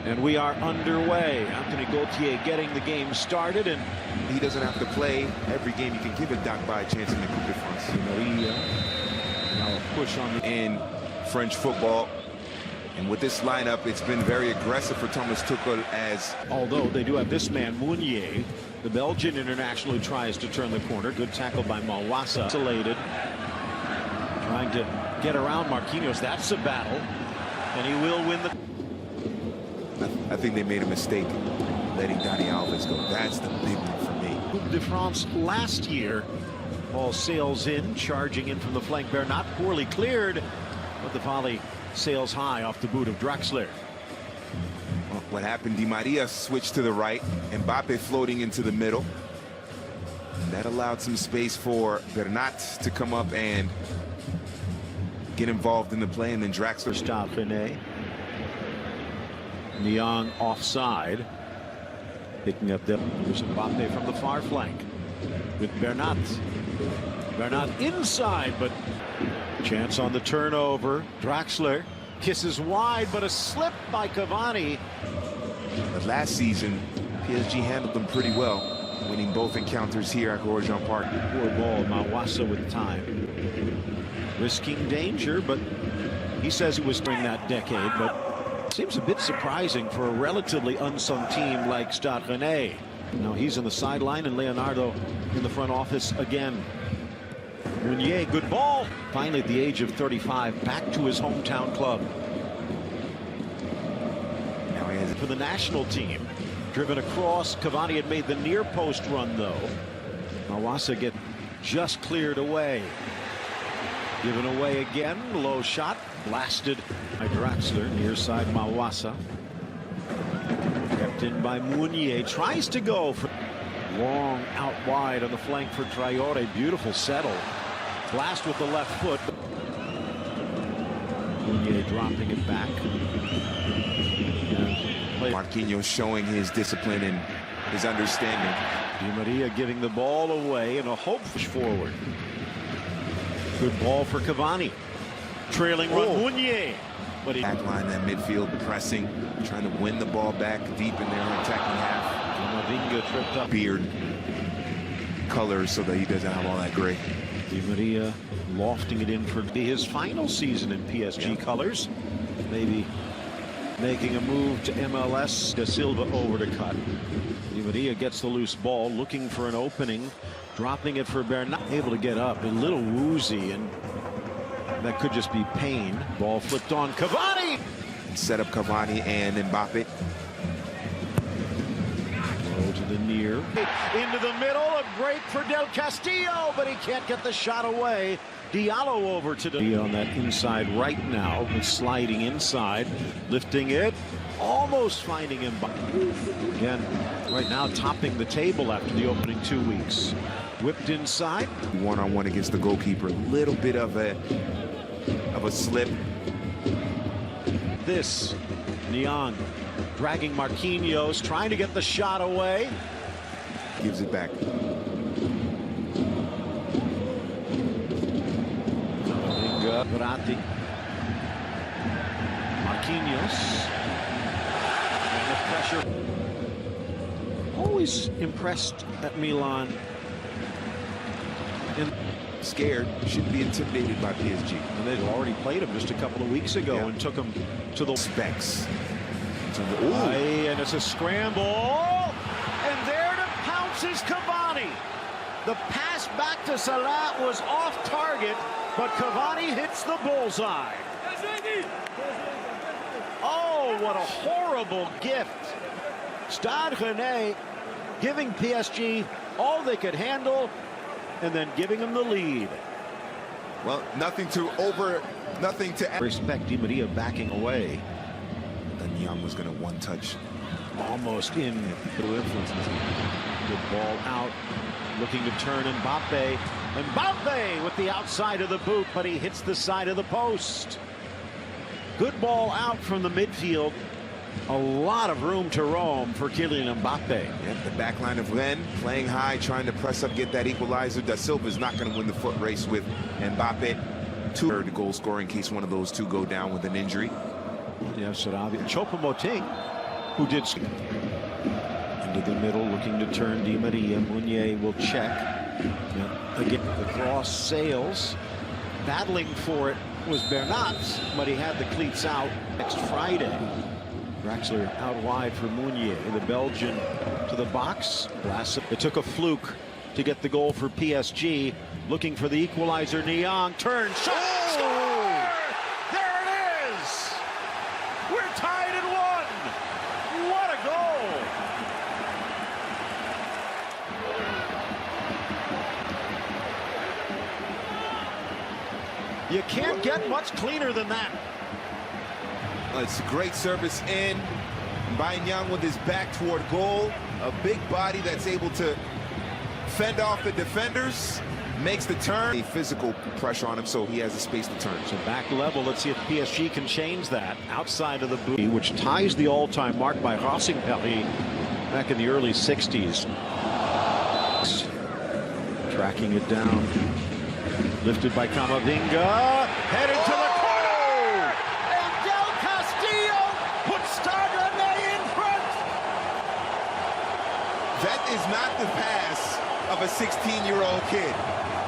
And we are underway. Anthony Gauthier getting the game started, and he doesn't have to play every game. You can give a Doc by a chance in the Coupe de France. Now a push on the in French football. And with this lineup, it's been very aggressive for Thomas Tuchel, as although they do have this man, Meunier, the Belgian international, who tries to turn the corner. Good tackle by Mawassa. Isolated. Trying to get around Marquinhos. That's a battle. And he will win the... I think they made a mistake letting Dani Alves go. That's the big one for me. Coupe de France last year. Ball sails in, charging in from the flank. Bernat poorly cleared, but the volley sails high off the boot of Draxler. Well, what happened? Di Maria switched to the right. Mbappe floating into the middle. And that allowed some space for Bernat to come up and get involved in the play, and then Draxler. Stop Rennеs. Niang offside. Picking up the Mbappe from the far flank with Bernat. Bernat inside, but chance on the turnover. Draxler kisses wide, but a slip by Cavani. But last season, PSG handled them pretty well, winning both encounters here at Gorjan Park. Poor ball, Mawassa with time. Risking danger, but he says it was during that decade, but seems a bit surprising for a relatively unsung team like Stade Rennais. Now he's on the sideline, and Leonardo in the front office again. Meunier, good ball. Finally, at the age of 35, back to his hometown club. Now he has it for the national team. Driven across. Cavani had made the near post run, though. Mawassa get just cleared away. Given away again. Low shot. Blasted by Draxler. Near side Mawassa. Kept in by Meunier. Tries to go for long out wide on the flank for Traore. Beautiful settle. Blast with the left foot. Meunier dropping it back. Marquinhos showing his discipline and his understanding. Di Maria giving the ball away and a hope push forward. Good ball for Cavani. Trailing run Meunier. But he backline that midfield pressing, trying to win the ball back deep in their attacking half. Camavinga tripped up. Beard colors so that he doesn't have all that gray. Di Maria lofting it in for his final season in PSG colors. Maybe making a move to MLS. Da Silva over to cut. Di Maria gets the loose ball, looking for an opening, dropping it for Bernat. Able to get up, a little woozy, and that could just be pain. Ball flipped on Cavani. Set up Cavani and Mbappe. Go to the near. Into the middle, a break for Del Castillo, but he can't get the shot away. Diallo over to the on that inside right now, sliding inside, lifting it, almost finding him. Again, right now topping the table after the opening 2 weeks. Whipped inside. One-on-one against the goalkeeper. A little bit of a slip. This, Niang dragging Marquinhos, trying to get the shot away. Gives it back. Verratti. Marquinhos. And the pressure. Always impressed at Milan. Scared, shouldn't be intimidated by PSG. And they'd already played him just a couple of weeks ago and took him to the specs. And it's a scramble. And there to pounce is Cavani. The pass back to Salah was off target, but Cavani hits the bullseye. Oh, what a horrible gift. Stade Rennais giving PSG all they could handle and then giving them the lead. Well, nothing to respect. Di Maria backing away. Then Young was going to one touch. Almost in through influences. Good ball out. Looking to turn Mbappe. Mbappe with the outside of the boot, but he hits the side of the post. Good ball out from the midfield. A lot of room to roam for Kylian Mbappe. Yep, the back line of Rennes playing high, trying to press up, get that equalizer. Da Silva is not going to win the foot race with Mbappe. Two goal scorer in case one of those two go down with an injury. Yeah, Sarabia. Choupo-Moting who did into the middle, looking to turn Di Maria. Meunier will check. Now, again, the cross sails. Battling for it was Bernat, but he had the cleats out next Friday. Draxler out wide for Meunier. The Belgian to the box. It took a fluke to get the goal for PSG. Looking for the equalizer. Niang turns, shot, score! There it is! We're tied at 1. What a goal! You can't get much cleaner than that. It's a great service in by Niang with his back toward goal. A big body that's able to fend off the defenders. Makes the turn. A physical pressure on him, so he has the space to turn. So back level, let's see if PSG can change that. Outside of the boot, which ties the all-time mark by Racing Paris back in the early 60s. Tracking it down. Lifted by Camavinga. Headed to the corner! And Del Castillo puts Rennеs in front! That is not the pass of a 16-year-old kid.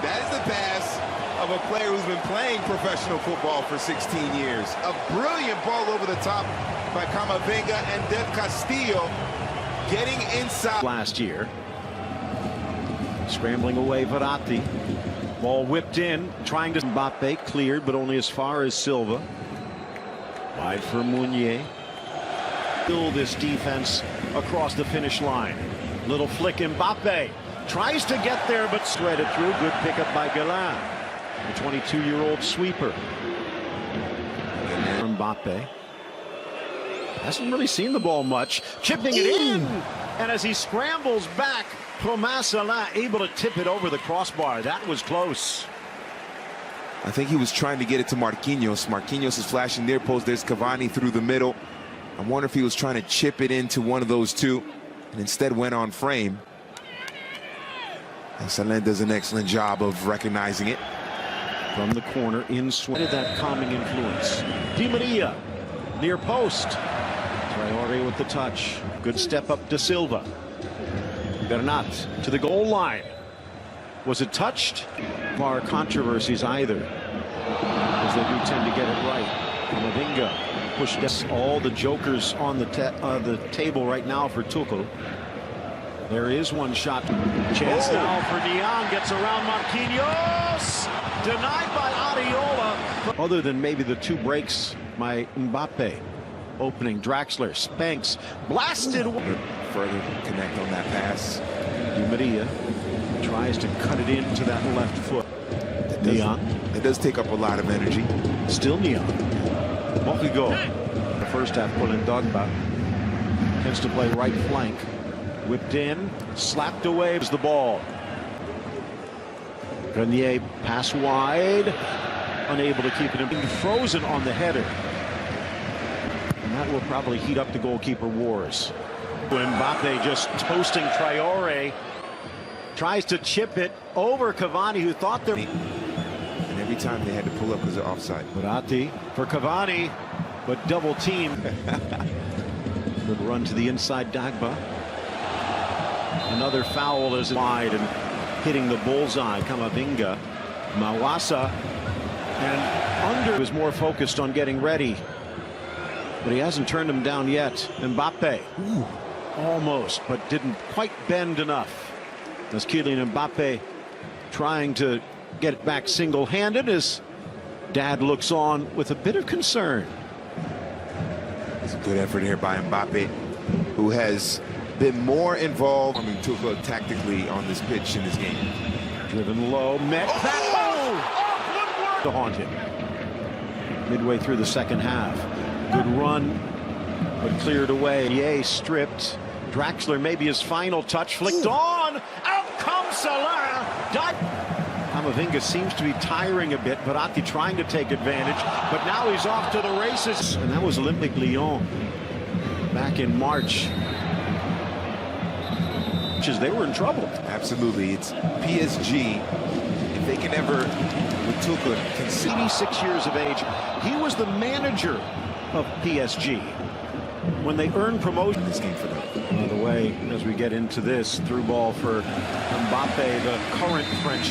That is the pass of a player who's been playing professional football for 16 years. A brilliant ball over the top by Camavinga, and Del Castillo getting inside. Last year. Scrambling away Verratti. Ball whipped in, trying to Mbappe, cleared, but only as far as Silva. Wide for Meunier. Build this defense across the finish line. Little flick, Mbappe tries to get there, but thread it through. Good pickup by Galin, the 22-year-old sweeper. Mbappe hasn't really seen the ball much, chipping it in, and as he scrambles back, Thomas Alain able to tip it over the crossbar. That was close. I think he was trying to get it to Marquinhos. Marquinhos is flashing near post. There's Cavani through the middle. I wonder if he was trying to chip it into one of those two and instead went on frame. And Alain does an excellent job of recognizing it. From the corner, in swing. That calming influence. Di Maria, near post. Traore with the touch. Good step up to Silva. Bernat to the goal line. Was it touched? Bar controversies either, as they do tend to get it right. Camavinga pushed all the jokers on the table right now for Tuchel. There is one shot. Chance now for Niang. Gets around Marquinhos. Denied by Areola. Other than maybe the two breaks by Mbappe. Opening Draxler. Spanks. Blasted. Further connect on that pass. Di Maria tries to cut it into that left foot. Niang. It does take up a lot of energy. Still Niang. Mokigo. The first half, Paulin Dogba tends to play right flank. Whipped in, slapped away is the ball. Renier pass wide, unable to keep it in. Frozen on the header. And that will probably heat up the goalkeeper wars. Mbappe just toasting Traore. Tries to chip it over Cavani, who thought there. And every time they had to pull up because of offside. Verratti for Cavani, but double team. Good run to the inside, Dagba. Another foul is wide and hitting the bullseye. Camavinga, Mawasa, and under was more focused on getting ready, but he hasn't turned him down yet. Mbappe, almost, but didn't quite bend enough. As Kylian Mbappe trying to get it back single-handed, as Dad looks on with a bit of concern. It's a good effort here by Mbappe, who has been more involved tactically on this pitch in this game. Driven low, met to haunt him. Midway through the second half. Good run, but cleared away. Yea, stripped. Draxler, maybe his final touch, flicked on. Out comes Salah. Camavinga seems to be tiring a bit. Verratti trying to take advantage, but now he's off to the races. And that was Olympique Lyon back in March. They were in trouble. Absolutely. It's PSG. If they can ever, with Tuchel, concede. 86 years of age. He was the manager of PSG. when they earn promotion. This game for them. By the way, as we get into this, through ball for Mbappe, the current French